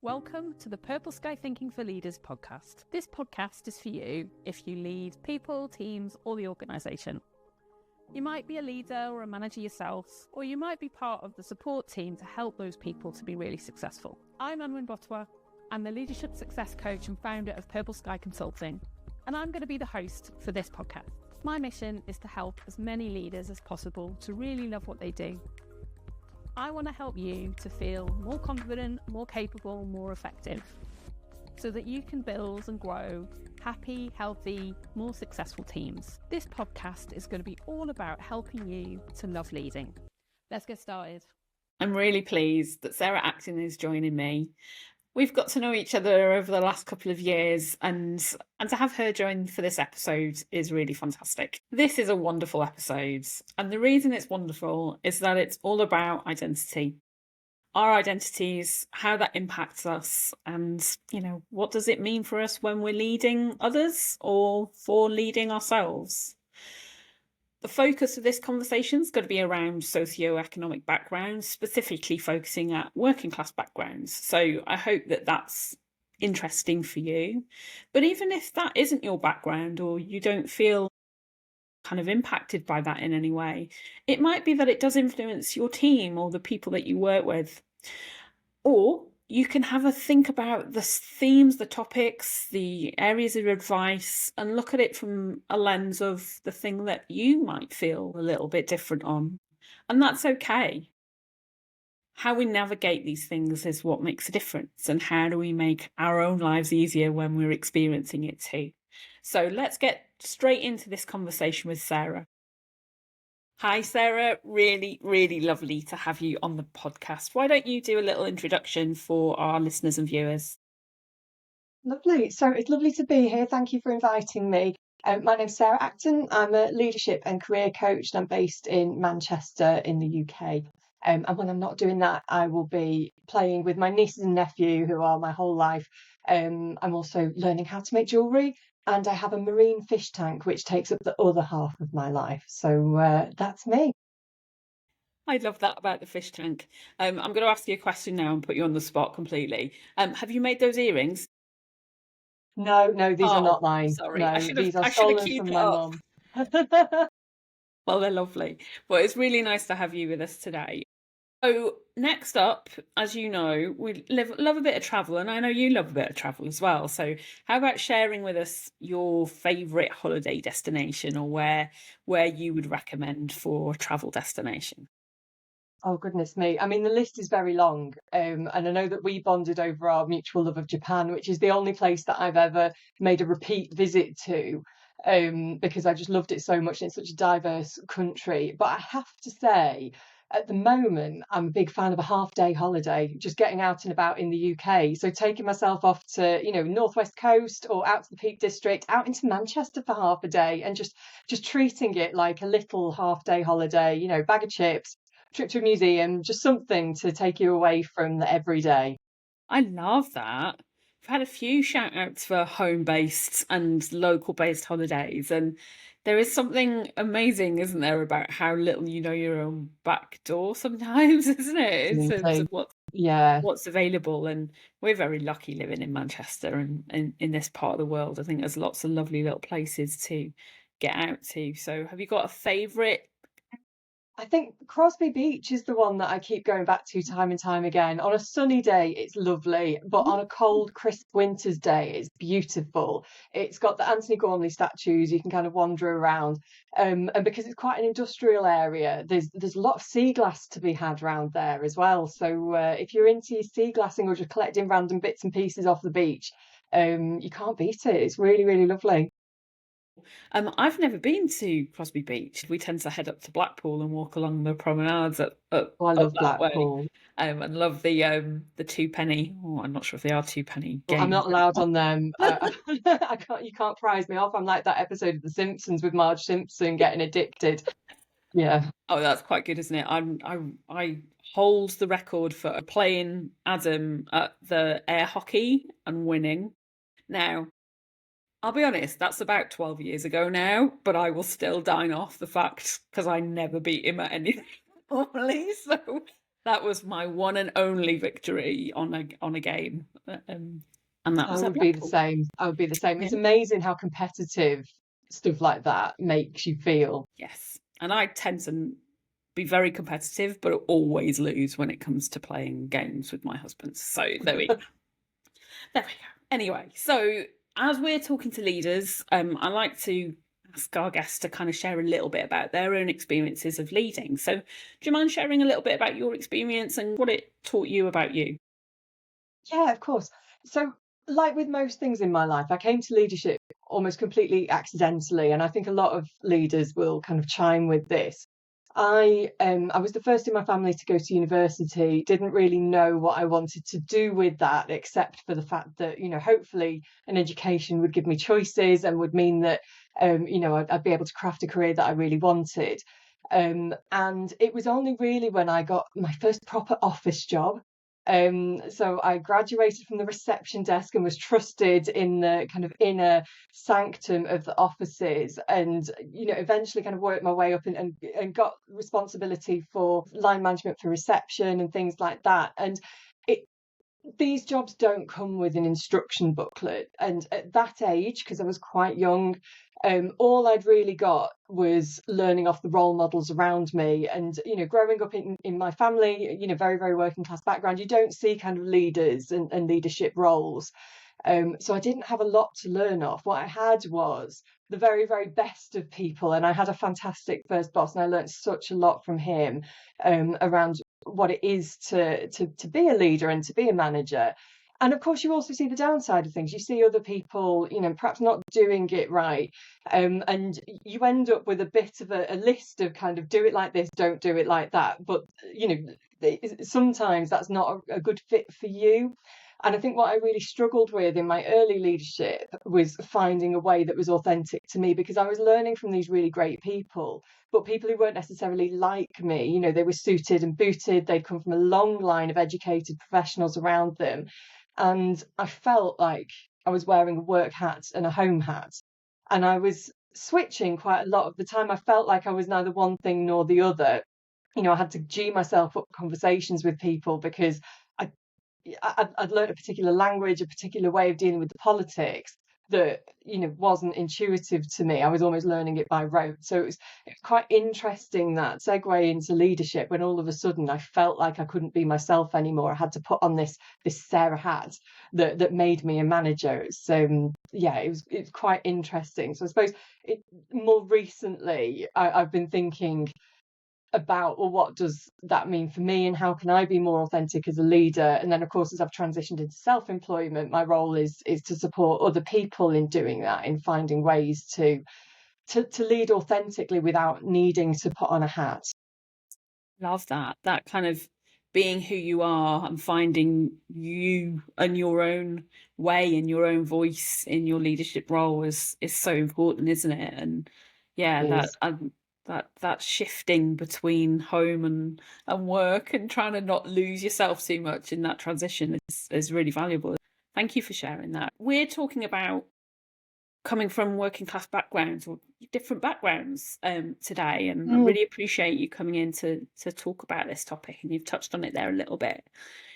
Welcome to the Purple Sky Thinking for Leaders podcast. This podcast is for you if you lead people, teams, or the organisation. You might be a leader or a manager yourself, or you might be part of the support team to help those people to be really successful. I'm Anwen Bottois. I'm the leadership success coach and founder of Purple Sky Consulting, and I'm going to be the host for this podcast. My mission is to help as many leaders as possible to really love what they do. I want to help you to feel more confident, more capable, more effective, so that you can build and grow happy, healthy, more successful teams. This podcast is going to be all about helping you to love leading. Let's get started. I'm really pleased that Sarah Acton is joining me. We've got to know each other over the last couple of years, and to have her join for this episode is really fantastic. This is a wonderful episode, and the reason it's wonderful is that it's all about identity. Our identities, how that impacts us, and, what does it mean for us when we're leading others or for leading ourselves? The focus of this conversation is going to be around socioeconomic backgrounds, specifically focusing at working class backgrounds. So I hope that that's interesting for you. But even if that isn't your background, or you don't feel kind of impacted by that in any way, it might be that it does influence your team or the people that you work with. Or you can have a think about the themes, the topics, the areas of advice, and look at it from a lens of the thing that you might feel a little bit different on. And that's okay. How we navigate these things is what makes a difference, and how do we make our own lives easier when we're experiencing it too. So let's get straight into this conversation with Sarah. Hi, Sarah. Really, really lovely to have you on the podcast. Why don't you do a little introduction for our listeners and viewers? Lovely. So it's lovely to be here. Thank you for inviting me. My name's Sarah Acton. I'm a leadership and career coach, and I'm based in Manchester in the UK. And when I'm not doing that, I will be playing with my nieces and nephew, who are my whole life. I'm also learning how to make jewellery, and I have a marine fish tank, which takes up the other half of my life. So that's me. I love that about the fish tank. I'm going to ask you a question now and put you on the spot completely. Have you made those earrings? No, these are not mine. Sorry, No, these are stolen from my mum. Well, they're lovely. Well, it's really nice to have you with us today. So next up, as you know, we love a bit of travel, and I know you love a bit of travel as well. So how about sharing with us your favourite holiday destination, or where you would recommend for a travel destination? Oh, goodness me. I mean, the list is very long. And I know that we bonded over our mutual love of Japan, which is the only place that I've ever made a repeat visit to, because I just loved it so much. It's such a diverse country. But I have to say, at the moment, I'm a big fan of a half-day holiday, just getting out and about in the UK. So taking myself off to, Northwest Coast or out to the Peak District, out into Manchester for half a day, and just treating it like a little half-day holiday, bag of chips, trip to a museum, just something to take you away from the everyday. I love that. I've had a few shout outs for home-based and local-based holidays, and there is something amazing, isn't there, about how little you know your own back door sometimes, isn't it? In terms of what's available. And we're very lucky living in Manchester and in this part of the world. I think there's lots of lovely little places to get out to. So have you got a favourite? I think Crosby Beach is the one that I keep going back to time and time again. On a sunny day, it's lovely, but on a cold, crisp winter's day, it's beautiful. It's got the Anthony Gormley statues. You can kind of wander around, and because it's quite an industrial area, there's a lot of sea glass to be had around there as well. So if you're into sea glassing or just collecting random bits and pieces off the beach, you can't beat it. It's really, really lovely. I've never been to Crosby Beach. We tend to head up to Blackpool and walk along the promenades up I love that Blackpool. way. And love the two penny. Oh, I'm not sure if they are two penny games. I'm not allowed on them. I can't. You can't prize me off. I'm like that episode of The Simpsons with Marge Simpson getting addicted. Yeah. Oh, that's quite good, isn't it? I hold the record for playing Adam at the air hockey and winning. Now, I'll be honest, that's about 12 years ago now, but I will still dine off the fact because I never beat him at anything normally. So That was my one and only victory on a game, and that was I at would be the Blackpool. same. I would be the same. Yeah. It's amazing how competitive stuff like that makes you feel. Yes, and I tend to be very competitive, but always lose when it comes to playing games with my husband. So there we go. There we go. Anyway, so as we're talking to leaders, I like to ask our guests to kind of share a little bit about their own experiences of leading. So, do you mind sharing a little bit about your experience and what it taught you about you? Yeah, of course. So, like with most things in my life, I came to leadership almost completely accidentally, and I think a lot of leaders will kind of chime with this. I was the first in my family to go to university, didn't really know what I wanted to do with that, except for the fact that, hopefully an education would give me choices and would mean that, I'd be able to craft a career that I really wanted. And it was only really when I got my first proper office job. So I graduated from the reception desk and was trusted in the kind of inner sanctum of the offices, and eventually kind of worked my way up and got responsibility for line management for reception and things like that. And it these jobs don't come with an instruction booklet, and at that age, because I was quite young, all I'd really got was learning off the role models around me. And growing up in my family, very, very working class background, you don't see kind of leaders and leadership roles. So I didn't have a lot to learn off. What I had was the very, very best of people, and I had a fantastic first boss, and I learned such a lot from him, around what it is to be a leader and to be a manager. And of course, you also see the downside of things. You see other people, perhaps not doing it right, and you end up with a bit of a list of kind of do it like this, don't do it like that. But sometimes that's not a good fit for you. And I think what I really struggled with in my early leadership was finding a way that was authentic to me, because I was learning from these really great people, but people who weren't necessarily like me. They were suited and booted, they'd come from a long line of educated professionals around them. And I felt like I was wearing a work hat and a home hat. And I was switching quite a lot of the time. I felt like I was neither one thing nor the other. I had to G myself up conversations with people because I I'd learned a particular language, a particular way of dealing with the politics that wasn't intuitive to me. I was almost learning it by rote. So it was quite interesting, that segue into leadership, when all of a sudden I felt like I couldn't be myself anymore. I had to put on this Sarah hat that made me a manager. So yeah, it's quite interesting. So I suppose more recently I've been thinking about, well, what does that mean for me, and how can I be more authentic as a leader? And then of course, as I've transitioned into self-employment, my role is to support other people in doing that, in finding ways to lead authentically without needing to put on a hat. Love that kind of being who you are and finding you and your own way and your own voice in your leadership role is so important, isn't it? And yeah, Is that shifting between home and work, and trying to not lose yourself too much in that transition is really valuable. Thank you for sharing that. We're talking about coming from working class backgrounds or different backgrounds today, and I really appreciate you coming in to talk about this topic, and you've touched on it there a little bit.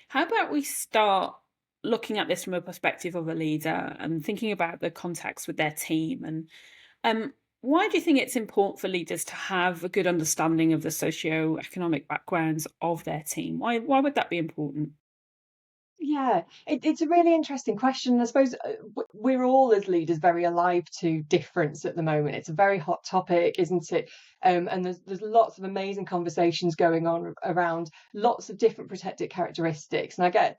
How about we start looking at this from a perspective of a leader and thinking about the contacts with their team, and why do you think it's important for leaders to have a good understanding of the socio-economic backgrounds of their team? Why would that be important? Yeah, it's a really interesting question. I suppose we're all, as leaders, very alive to difference at the moment. It's a very hot topic, isn't it? And there's lots of amazing conversations going on around lots of different protected characteristics. And I guess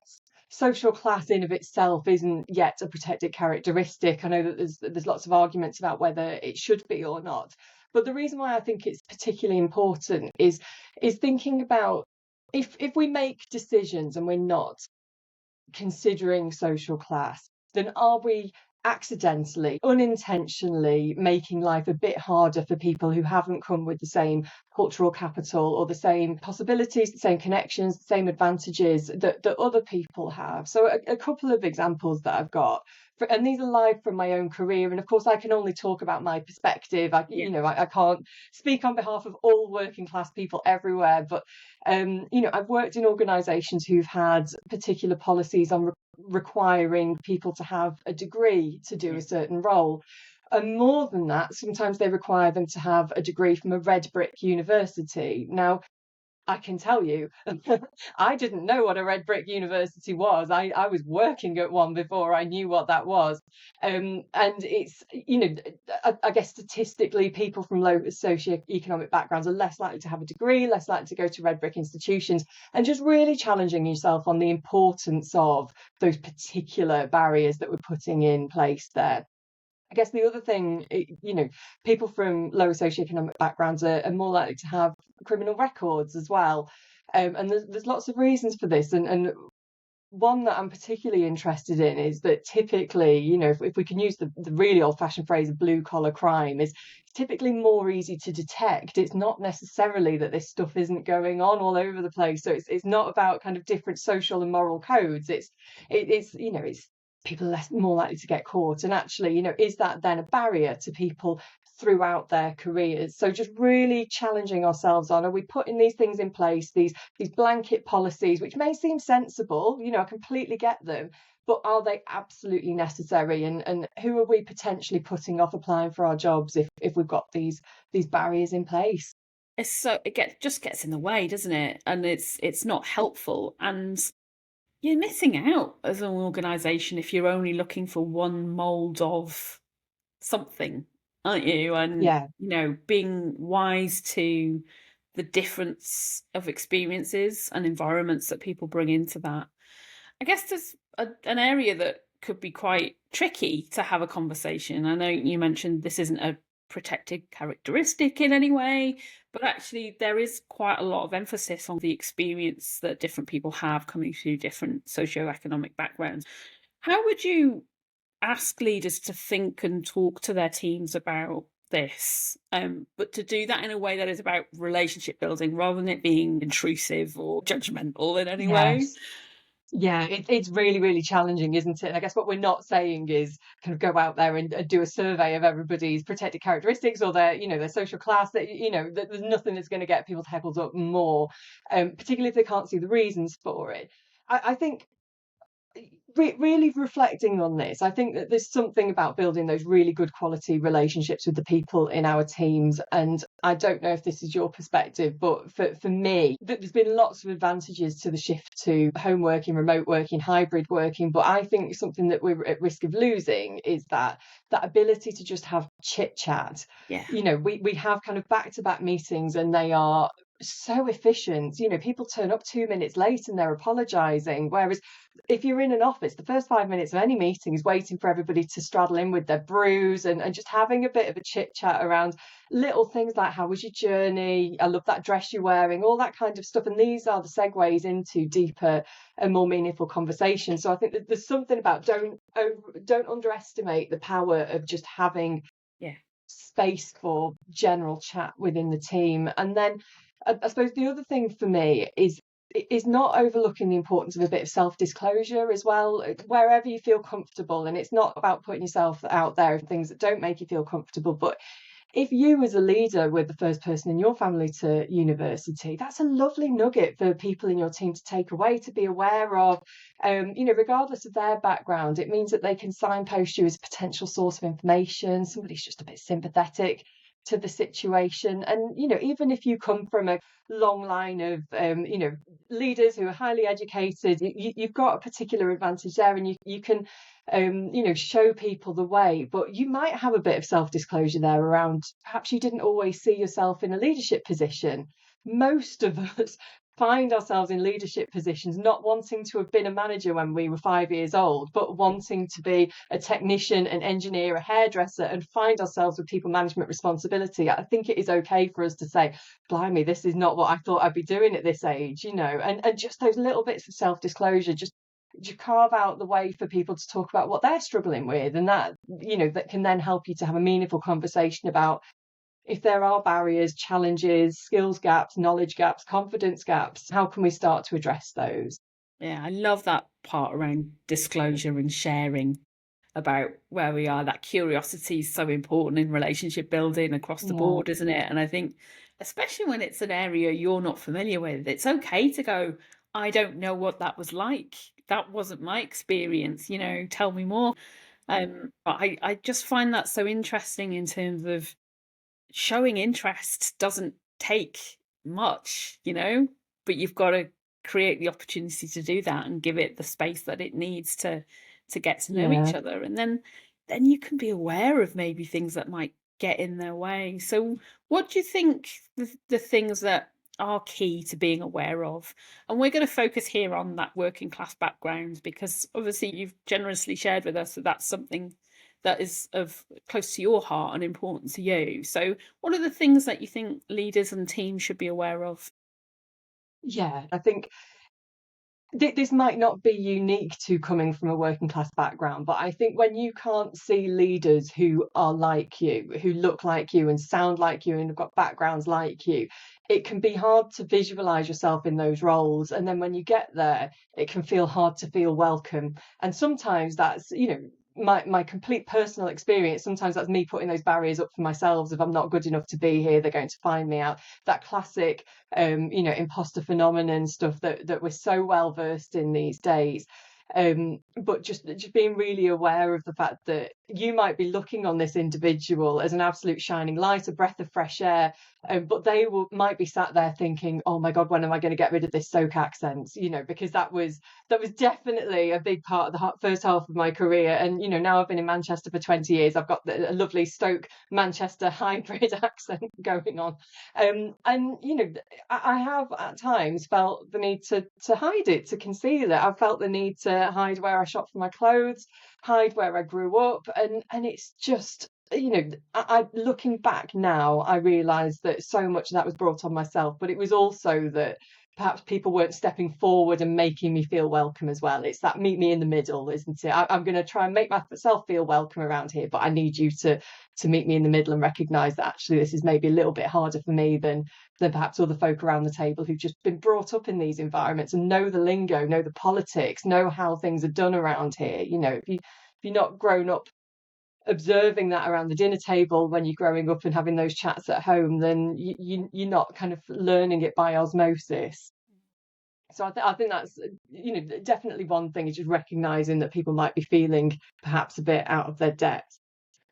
social class in of itself isn't yet a protected characteristic. I know that there's lots of arguments about whether it should be or not. But the reason why I think it's particularly important is thinking about, if we make decisions and we're not considering social class, then are we accidentally, unintentionally making life a bit harder for people who haven't come with the same cultural capital or the same possibilities, the same connections, the same advantages that other people have. So a couple of examples that I've got, and these are live from my own career, and of course I can only talk about my perspective. I can't speak on behalf of all working class people everywhere, but I've worked in organisations who've had particular policies on requiring people to have a degree to do a certain role. And more than that, sometimes they require them to have a degree from a red brick university. Now, I can tell you, I didn't know what a red brick university was. I was working at one before I knew what that was. And it's, I guess statistically, people from low socioeconomic backgrounds are less likely to have a degree, less likely to go to red brick institutions, and just really challenging yourself on the importance of those particular barriers that we're putting in place there. I guess the other thing, people from lower socioeconomic backgrounds are more likely to have criminal records as well. And there's lots of reasons for this. And one that I'm particularly interested in is that typically, if we can use the really old-fashioned phrase of blue-collar crime, is typically more easy to detect. It's not necessarily that this stuff isn't going on all over the place. So it's not about kind of different social and moral codes. It's people are more likely to get caught. And actually, is that then a barrier to people throughout their careers? So just really challenging ourselves on, are we putting these things in place, these blanket policies, which may seem sensible, I completely get them, but are they absolutely necessary? And who are we potentially putting off applying for our jobs if we've got these barriers in place? Just gets in the way, doesn't it? And it's not helpful. And you're missing out as an organisation if you're only looking for one mould of something, aren't you? And, being wise to the difference of experiences and environments that people bring into that. I guess there's an area that could be quite tricky to have a conversation. I know you mentioned this isn't a protected characteristic in any way, but actually there is quite a lot of emphasis on the experience that different people have coming through different socioeconomic backgrounds. How would you ask leaders to think and talk to their teams about this, but to do that in a way that is about relationship building rather than it being intrusive or judgmental in any way? Yeah, it's really, really challenging, isn't it? And I guess what we're not saying is kind of go out there and do a survey of everybody's protected characteristics or their social class. That there's nothing that's going to get people's heckles up more, particularly if they can't see the reasons for it. I think really reflecting on this, I think that there's something about building those really good quality relationships with the people in our teams. And I don't know if this is your perspective, but for me, there's been lots of advantages to the shift to home working, remote working, hybrid working. But I think something that we're at risk of losing is that ability to just have chit chat. Yeah. We have kind of back-to-back meetings and they are so efficient. People turn up 2 minutes late and they're apologizing, whereas if you're in an office, the first 5 minutes of any meeting is waiting for everybody to straddle in with their brews and just having a bit of a chit chat around little things like, how was your journey, I love that dress you're wearing, all that kind of stuff. And these are the segues into deeper and more meaningful conversations. So I think that there's something about don't underestimate the power of just having space for general chat within the team. And then I suppose the other thing for me is not overlooking the importance of a bit of self-disclosure as well, wherever you feel comfortable. And it's not about putting yourself out there of things that don't make you feel comfortable, but if you as a leader were the first person in your family to university, that's a lovely nugget for people in your team to take away, to be aware of. Regardless of their background, it means that they can signpost you as a potential source of information. Somebody's just a bit sympathetic to the situation. And even if you come from a long line of leaders who are highly educated, you've got a particular advantage there, and you can show people the way. But you might have a bit of self-disclosure there around perhaps you didn't always see yourself in a leadership position. Most of us find ourselves in leadership positions not wanting to have been a manager when we were 5 years old, but wanting to be a technician, an engineer, a hairdresser, and find ourselves with people management responsibility. I think it is okay for us to say, blimey, this is not what I thought I'd be doing at this age, and just those little bits of self-disclosure just carve out the way for people to talk about what they're struggling with, and that, that can then help you to have a meaningful conversation about if there are barriers, challenges, skills gaps, knowledge gaps, confidence gaps, how can we start to address those? Yeah, I love that part around disclosure and sharing about where we are. That curiosity is so important in relationship building across the board, isn't it? And I think, especially when it's an area you're not familiar with, it's okay to go, I don't know what that was like. That wasn't my experience, tell me more. But I just find that so interesting in terms of showing interest doesn't take much, but you've got to create the opportunity to do that and give it the space that it needs to get to know each other. And then you can be aware of maybe things that might get in their way. So what do you think the things that are key to being aware of? And we're going to focus here on that working class background, because obviously you've generously shared with us that that's something that is of close to your heart and important to you. So what are the things that you think leaders and teams should be aware of? Yeah, I think this might not be unique to coming from a working class background, but I think when you can't see leaders who are like you, who look like you and sound like you and have got backgrounds like you, it can be hard to visualize yourself in those roles. And then when you get there, it can feel hard to feel welcome. And sometimes that's, my complete personal experience. Sometimes that's me putting those barriers up for myself. If I'm not good enough to be here, they're going to find me out. That classic imposter phenomenon stuff that we're so well versed in these days. But just being really aware of the fact that you might be looking on this individual as an absolute shining light, a breath of fresh air, but they might be sat there thinking, oh my God, when am I going to get rid of this Stoke accent? Because that was definitely a big part of the first half of my career. And now I've been in Manchester for 20 years. I've got a lovely Stoke Manchester hybrid accent going on. And I have at times felt the need to hide it, to conceal it. I've felt the need to hide where I shop for my clothes, hide where I grew up, and it's just, I looking back now, I realise that so much of that was brought on myself, but it was also that perhaps people weren't stepping forward and making me feel welcome as well. It's that meet me in the middle, isn't it? I'm going to try and make myself feel welcome around here, but I need you to meet me in the middle and recognise that actually this is maybe a little bit harder for me than perhaps other folk around the table who've just been brought up in these environments and know the lingo, know the politics, know how things are done around here. If you're not grown up observing that around the dinner table when you're growing up and having those chats at home, then you're not kind of learning it by osmosis. So I think that's definitely one thing, is just recognizing that people might be feeling perhaps a bit out of their depth.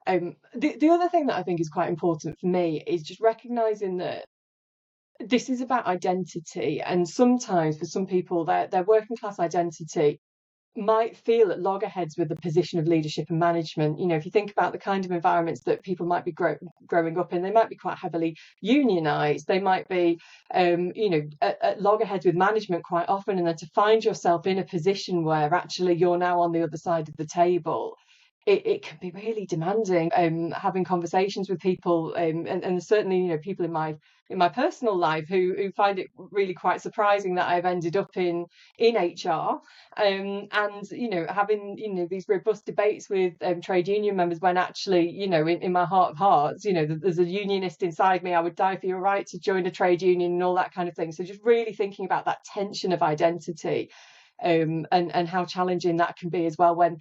The other thing that I think is quite important for me is just recognizing that this is about identity, and sometimes for some people their working class identity might feel at loggerheads with the position of leadership and management. If you think about the kind of environments that people might be growing up in, they might be quite heavily unionized. They might be, at loggerheads with management quite often. And then to find yourself in a position where actually you're now on the other side of the table, it can be really demanding. Having conversations with people, and certainly, people in my personal life who find it really quite surprising that I've ended up in HR, and having these robust debates with trade union members, when actually in my heart of hearts there's a unionist inside me. I would die for your right to join a trade union and all that kind of thing. So just really thinking about that tension of identity. And how challenging that can be as well, when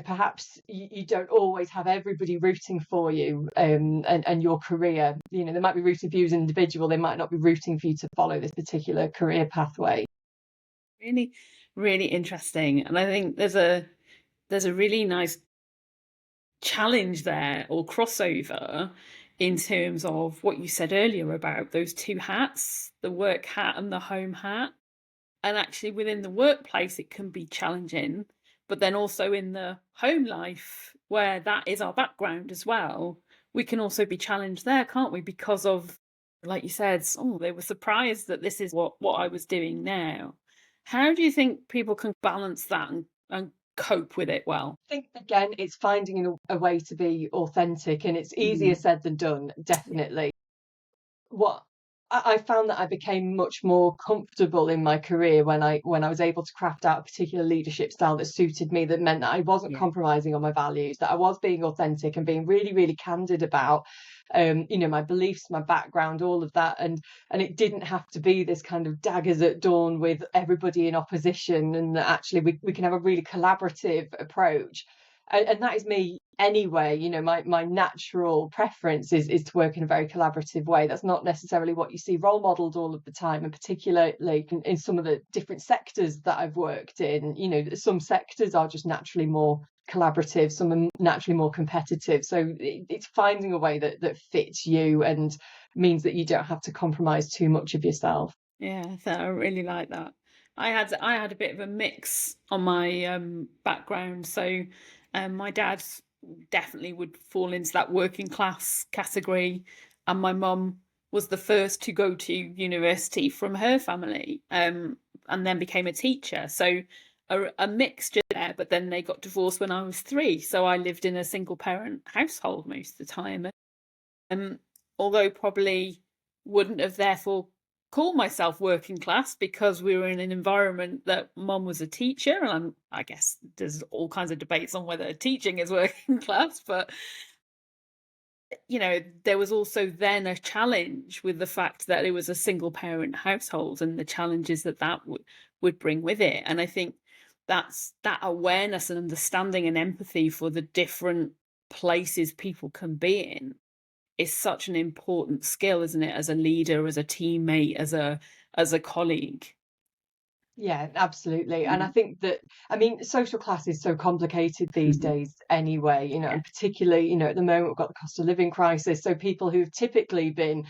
perhaps you don't always have everybody rooting for you and your career. They might be rooting for you as an individual, they might not be rooting for you to follow this particular career pathway. Really, really interesting. And I think there's a really nice challenge there, or crossover, in terms of what you said earlier about those two hats, the work hat and the home hat. And actually within the workplace, it can be challenging, but then also in the home life, where that is our background as well, we can also be challenged there, can't we? Because of, like you said, they were surprised that this is what I was doing now. How do you think people can balance that and cope with it well? I think, again, it's finding a way to be authentic, and it's easier said than done, definitely. What I found that I became much more comfortable in my career when I was able to craft out a particular leadership style that suited me, that meant that I wasn't compromising on my values, that I was being authentic and being really, really candid about my beliefs, my background, all of that. And it didn't have to be this kind of daggers at dawn with everybody in opposition, and that actually we can have a really collaborative approach. And that is me anyway. My natural preference is to work in a very collaborative way. That's not necessarily what you see role modeled all of the time, and particularly in some of the different sectors that I've worked in. Some sectors are just naturally more collaborative, some are naturally more competitive. So it's finding a way that fits you and means that you don't have to compromise too much of yourself. Yeah, so I really like that. I had a bit of a mix on my background. So my dad definitely would fall into that working class category, and my mum was the first to go to university from her family, and then became a teacher. So a mixture there, but then they got divorced when I was 3. So I lived in a single parent household most of the time. Although probably wouldn't have therefore call myself working class, because we were in an environment that mum was a teacher, and I guess there's all kinds of debates on whether teaching is working class, but there was also then a challenge with the fact that it was a single parent household and the challenges that would bring with it. And I think that's that awareness and understanding and empathy for the different places people can be in is such an important skill, isn't it? As a leader, as a teammate, as a colleague. Yeah, absolutely. And I think that, social class is so complicated these days anyway, and particularly, at the moment we've got the cost of living crisis. So people who've typically been,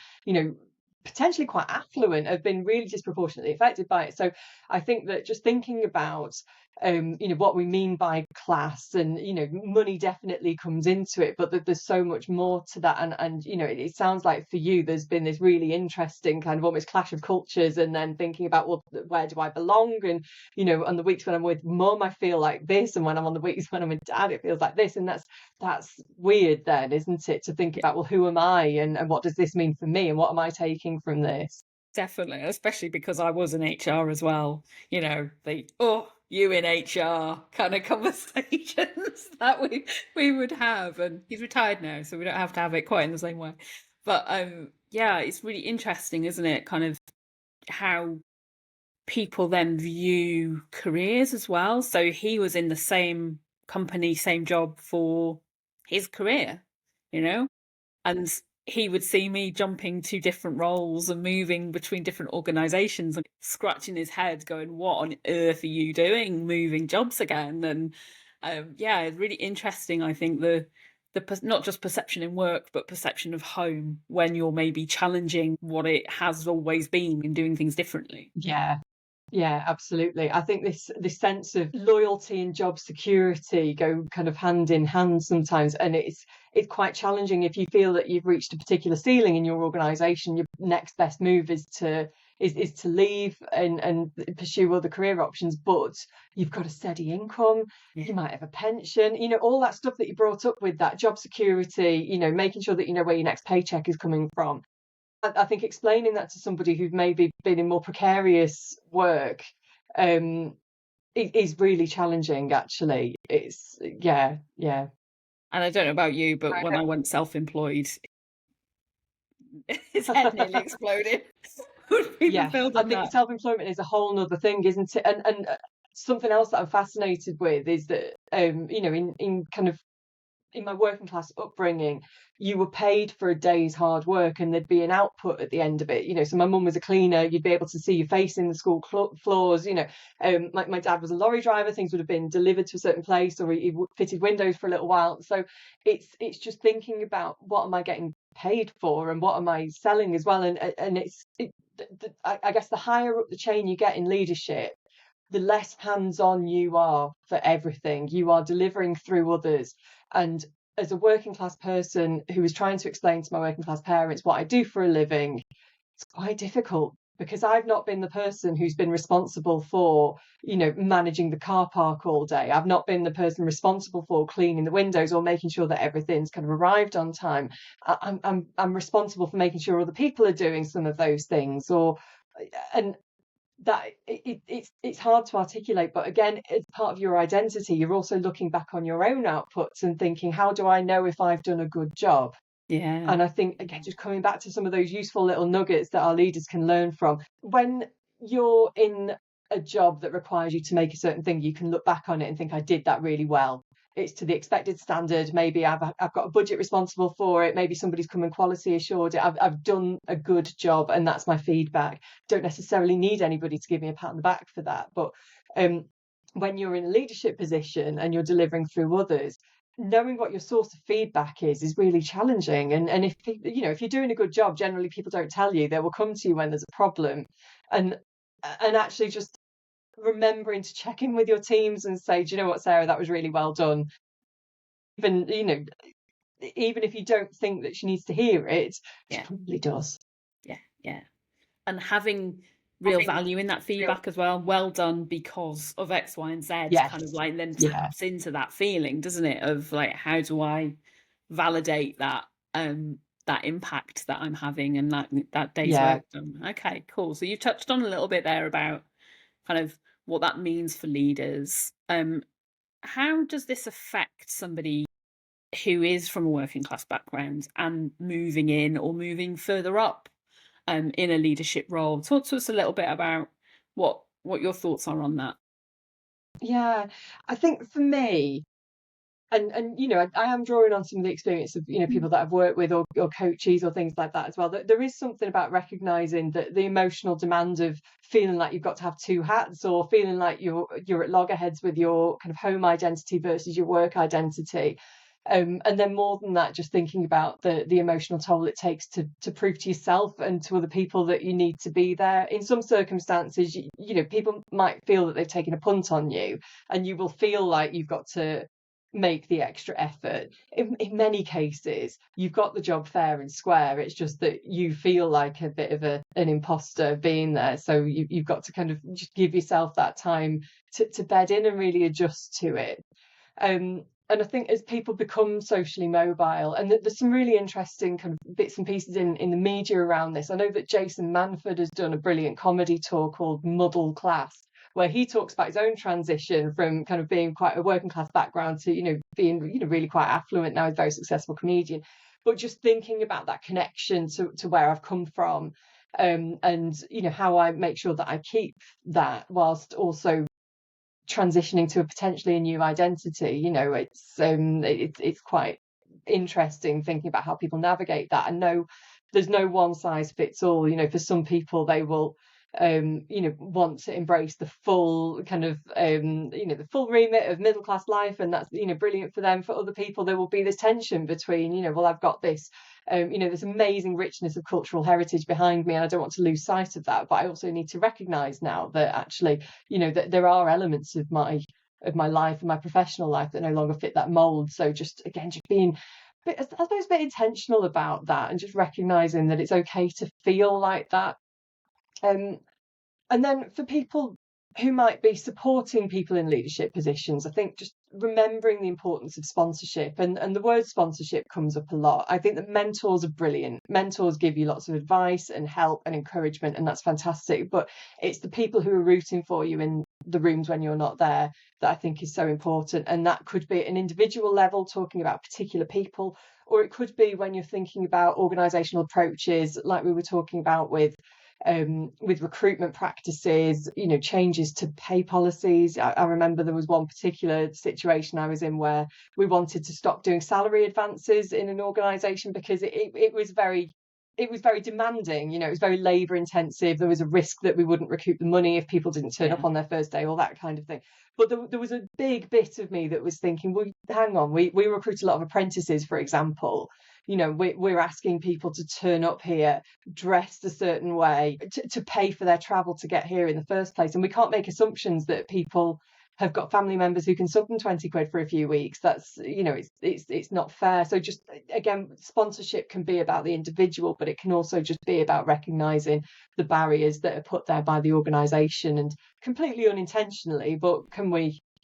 potentially quite affluent have been really disproportionately affected by it. So I think that just thinking about what we mean by class, and money definitely comes into it, but there's so much more to that. And it sounds like for you there's been this really interesting kind of almost clash of cultures, and then thinking about, well, where do I belong? And on the weeks when I'm with mum I feel like this, and when I'm on the weeks when I'm with dad it feels like this. And that's weird then, isn't it, to think about, well, who am I, and what does this mean for me, and what am I taking from this? Definitely, especially because I was in HR as well. You in HR kind of conversations that we would have. And he's retired now, so we don't have to have it quite in the same way. But it's really interesting, isn't it? Kind of how people then view careers as well. So he was in the same company, same job for his career, and he would see me jumping to different roles and moving between different organizations and scratching his head going, what on earth are you doing, moving jobs again? And it's really interesting. I think the not just perception in work, but perception of home, when you're maybe challenging what it has always been and doing things differently. Yeah, absolutely. I think this sense of loyalty and job security go kind of hand in hand sometimes, and it's quite challenging if you feel that you've reached a particular ceiling in your organisation. Your next best move is to leave and pursue other career options, but you've got a steady income. You might have a pension, all that stuff that you brought up with that job security, making sure that you know where your next paycheck is coming from. I think explaining that to somebody who's maybe been in more precarious work is really challenging, actually. It's yeah. And I don't know about you, but when I went self-employed, his head nearly exploded. I think self-employment is a whole nother thing, isn't it? And something else that I'm fascinated with is that in kind of in my working class upbringing, you were paid for a day's hard work, and there'd be an output at the end of it. So my mum was a cleaner. You'd be able to see your face in the school floors. My dad was a lorry driver. Things would have been delivered to a certain place, or he fitted windows for a little while. So it's just thinking about, what am I getting paid for, and what am I selling as well. And I guess the higher up the chain you get in leadership, the less hands-on you are for everything. You are delivering through others. And as a working class person who is trying to explain to my working class parents what I do for a living, it's quite difficult because I've not been the person who's been responsible for, managing the car park all day. I've not been the person responsible for cleaning the windows or making sure that everything's kind of arrived on time. I'm responsible for making sure other people are doing some of those things, and that it's hard to articulate, but again, it's part of your identity. You're also looking back on your own outputs and thinking, how do I know if I've done a good job? Yeah. And I think, again, just coming back to some of those useful little nuggets that our leaders can learn from. When you're in a job that requires you to make a certain thing, you can look back on it and think, I did that really well. It's to the expected standard. Maybe I've got a budget responsible for it. Maybe somebody's come and quality assured it. I've done a good job, and that's my feedback. Don't necessarily need anybody to give me a pat on the back for that. But when you're in a leadership position and you're delivering through others, knowing what your source of feedback is really challenging. And if you're doing a good job, generally people don't tell you. They will come to you when there's a problem, and actually just remembering to check in with your teams and say, do you know what, Sarah, that was really well done. Even if you don't think that she needs to hear it, she probably does. Yeah. And having real value in that feedback as well. Well done because of X, Y, and Z. Yes. Kind of like then taps into that feeling, doesn't it? Of like, how do I validate that that impact that I'm having and that day's work done? Okay, cool. So you touched on a little bit there about kind of what that means for leaders. How does this affect somebody who is from a working class background and moving in or moving further up in a leadership role? Talk to us a little bit about what your thoughts are on that. Yeah, I think for me, and I am drawing on some of the experience of people that I've worked with or coaches or things like that as well. There is something about recognizing that the emotional demand of feeling like you've got to have two hats, or feeling like you're at loggerheads with your kind of home identity versus your work identity. And then more than that, just thinking about the emotional toll it takes to prove to yourself and to other people that you need to be there. In some circumstances, people might feel that they've taken a punt on you, and you will feel like you've got to make the extra effort. In many cases, you've got the job fair and square. It's just that you feel like a bit of an imposter being there. So you've got to kind of just give yourself that time to bed in and really adjust to it. And I think as people become socially mobile, and there's some really interesting kind of bits and pieces in the media around this. I know that Jason Manford has done a brilliant comedy tour called Muddle Class, where he talks about his own transition from kind of being quite a working class background to, being, really quite affluent now, he's a very successful comedian. But just thinking about that connection to where I've come from, and, how I make sure that I keep that whilst also transitioning to potentially a new identity. It's quite interesting thinking about how people navigate that. And no, there's no one size fits all. For some people, they will want to embrace the full kind of the full remit of middle class life, and that's brilliant for them. For other people, there will be this tension between well, I've got this this amazing richness of cultural heritage behind me, and I don't want to lose sight of that, but I also need to recognize now that actually that there are elements of my life and my professional life that no longer fit that mold. So just being I suppose a bit intentional about that, and just recognizing that it's okay to feel like that. And then for people who might be supporting people in leadership positions, I think just remembering the importance of sponsorship, and the word sponsorship comes up a lot. I think that mentors are brilliant. Mentors give you lots of advice and help and encouragement, and that's fantastic. But it's the people who are rooting for you in the rooms when you're not there that I think is so important. And that could be at an individual level, talking about particular people, or it could be when you're thinking about organisational approaches, like we were talking about with recruitment practices, changes to pay policies. I remember there was one particular situation I was in where we wanted to stop doing salary advances in an organisation because it was very demanding. It was very labour intensive. There was a risk that we wouldn't recoup the money if people didn't turn up on their first day, all that kind of thing. But there was a big bit of me that was thinking, well, hang on, we recruit a lot of apprentices, for example. We're asking people to turn up here dressed a certain way to pay for their travel to get here in the first place. And we can't make assumptions that people have got family members who can sub them 20 quid for a few weeks. That's, you know, it's not fair. So just, again, sponsorship can be about the individual, but it can also just be about recognizing the barriers that are put there by the organization, and completely unintentionally, but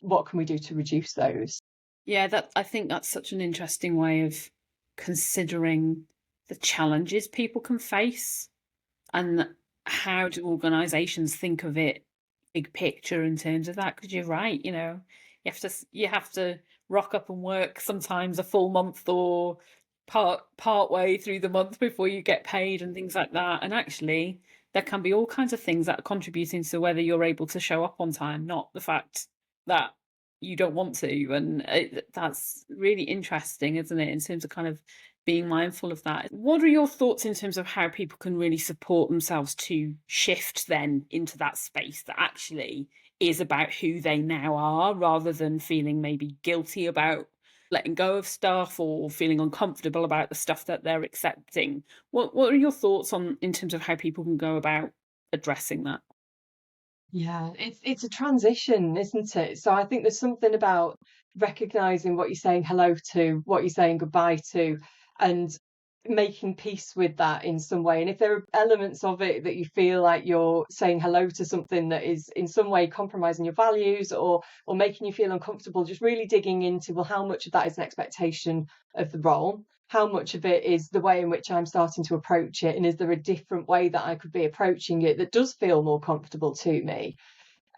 what can we do to reduce those? Yeah, I think that's such an interesting way of considering the challenges people can face, and how do organizations think of it big picture in terms of that? Because you're right, you know, you have to rock up and work sometimes a full month or part way through the month before you get paid and things like that. And actually, there can be all kinds of things that are contributing to whether you're able to show up on time, not the fact that you don't want to. And that's really interesting, isn't it, in terms of kind of being mindful of that. What are your thoughts in terms of how people can really support themselves to shift then into that space that actually is about who they now are, rather than feeling maybe guilty about letting go of stuff or feeling uncomfortable about the stuff that they're accepting? What are your thoughts on in terms of how people can go about addressing that? Yeah, it's a transition, isn't it? So I think there's something about recognizing what you're saying hello to, what you're saying goodbye to, and making peace with that in some way. And if there are elements of it that you feel like you're saying hello to something that is in some way compromising your values, or making you feel uncomfortable, just really digging into, well, how much of that is an expectation of the role? How much of it is the way in which I'm starting to approach it? And is there a different way that I could be approaching it that does feel more comfortable to me?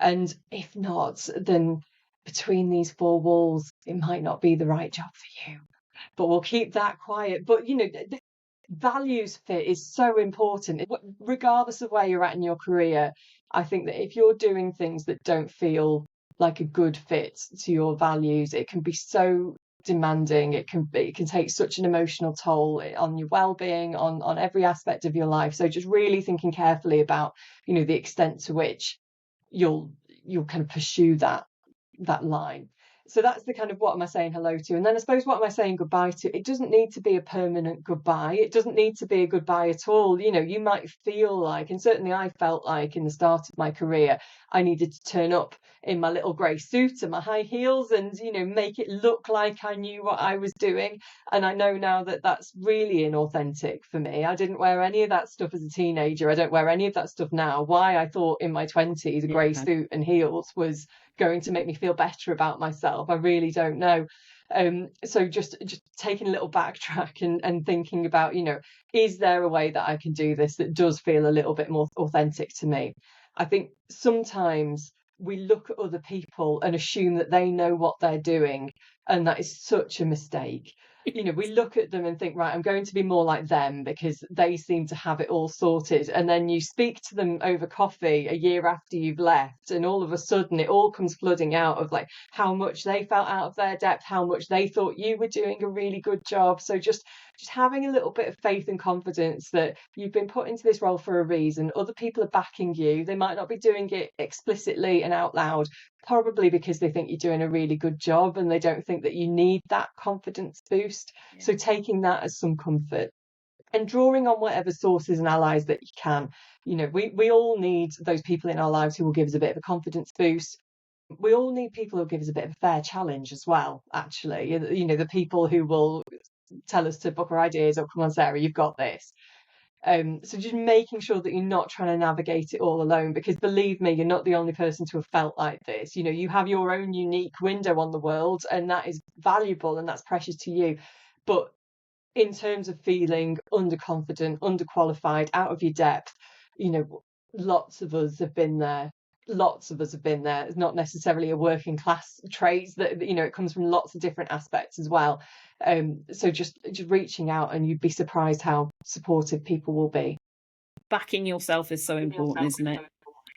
And if not, then between these four walls, it might not be the right job for you. But we'll keep that quiet. But, you know, the values fit is so important. Regardless of where you're at in your career, I think that if you're doing things that don't feel like a good fit to your values, it can be so demanding. It can take such an emotional toll on your well-being, on every aspect of your life. So just really thinking carefully about, you know, the extent to which you'll kind of pursue that line. So that's the kind of, what am I saying hello to? And then I suppose, what am I saying goodbye to? It doesn't need to be a permanent goodbye. It doesn't need to be a goodbye at all. You know, you might feel like, and certainly I felt like in the start of my career, I needed to turn up in my little grey suit and my high heels and, you know, make it look like I knew what I was doing. And I know now that that's really inauthentic for me. I didn't wear any of that stuff as a teenager. I don't wear any of that stuff now. Why I thought in my 20s a grey suit and heels was going to make me feel better about myself, I really don't know. So just taking a little backtrack and thinking about, you know, is there a way that I can do this that does feel a little bit more authentic to me? I think sometimes we look at other people and assume that they know what they're doing, and that is such a mistake. You know, we look at them and think, right, I'm going to be more like them because they seem to have it all sorted. And then you speak to them over coffee a year after you've left, and all of a sudden it all comes flooding out of like how much they felt out of their depth, how much they thought you were doing a really good job. So just having a little bit of faith and confidence that you've been put into this role for a reason. Other people are backing you. They might not be doing it explicitly and out loud, probably because they think you're doing a really good job and they don't think that you need that confidence boost. Yeah. So taking that as some comfort and drawing on whatever sources and allies that you can. You know, we all need those people in our lives who will give us a bit of a confidence boost. We all need people who give us a bit of a fair challenge as well, actually. You know, the people who will tell us to book our ideas, oh, come on, Sarah, you've got this. So just making sure that you're not trying to navigate it all alone, because believe me, you're not the only person to have felt like this. You know, you have your own unique window on the world, and that is valuable and that's precious to you. But in terms of feeling underconfident, underqualified, out of your depth, you know, lots of us have been there. It's not necessarily a working class trait, that, you know, it comes from lots of different aspects as well. So just reaching out, and you'd be surprised how supportive people will be. Backing yourself is so important, isn't it?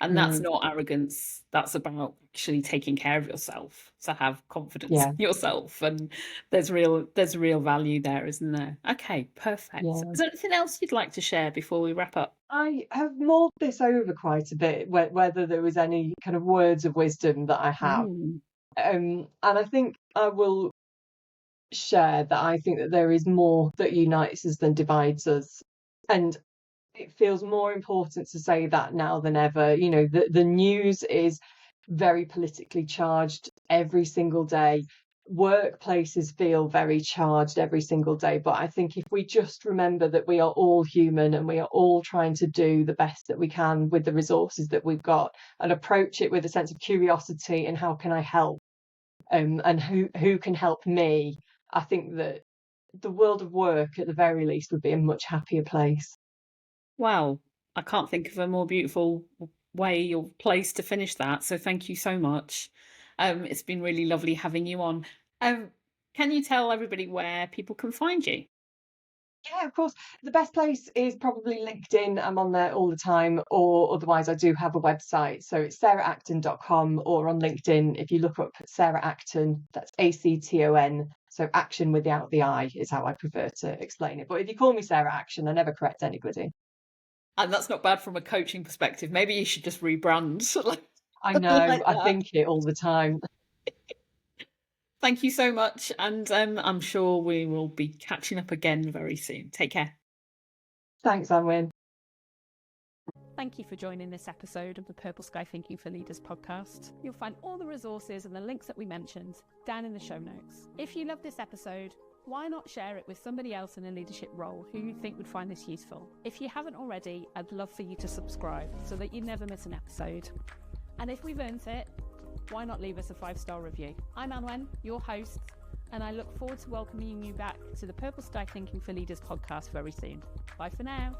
And that's not arrogance. That's about actually taking care of yourself, to have confidence in yourself. And there's real value there, isn't there? Okay, perfect. Yeah. Is there anything else you'd like to share before we wrap up? I have mulled this over quite a bit, whether there was any kind of words of wisdom that I have. And I think I will share that I think that there is more that unites us than divides us. And it feels more important to say that now than ever. You know, the news is very politically charged every single day. Workplaces feel very charged every single day. But I think if we just remember that we are all human and we are all trying to do the best that we can with the resources that we've got, and approach it with a sense of curiosity and how can I help, and who can help me, I think that the world of work at the very least would be a much happier place. Wow, I can't think of a more beautiful way or place to finish that. So thank you so much. It's been really lovely having you on. Can you tell everybody where people can find you? Yeah, of course. The best place is probably LinkedIn. I'm on there all the time, or otherwise I do have a website. So it's sarahacton.com, or on LinkedIn, if you look up Sarah Acton, that's Acton. So action without the I is how I prefer to explain it. But if you call me Sarah Action, I never correct anybody. And that's not bad from a coaching perspective. Maybe you should just rebrand. I know, like I that. think it all the time. Thank you so much. And I'm sure we will be catching up again very soon. Take care. Thanks, Anwen. Thank you for joining this episode of the Purple Sky Thinking for Leaders podcast. You'll find all the resources and the links that we mentioned down in the show notes. If you love this episode, why not share it with somebody else in a leadership role who you think would find this useful? If you haven't already, I'd love for you to subscribe so that you never miss an episode. And if we've earned it, why not leave us a 5-star review? I'm Anwen, your host, and I look forward to welcoming you back to the Purple Sky Thinking for Leaders podcast very soon. Bye for now.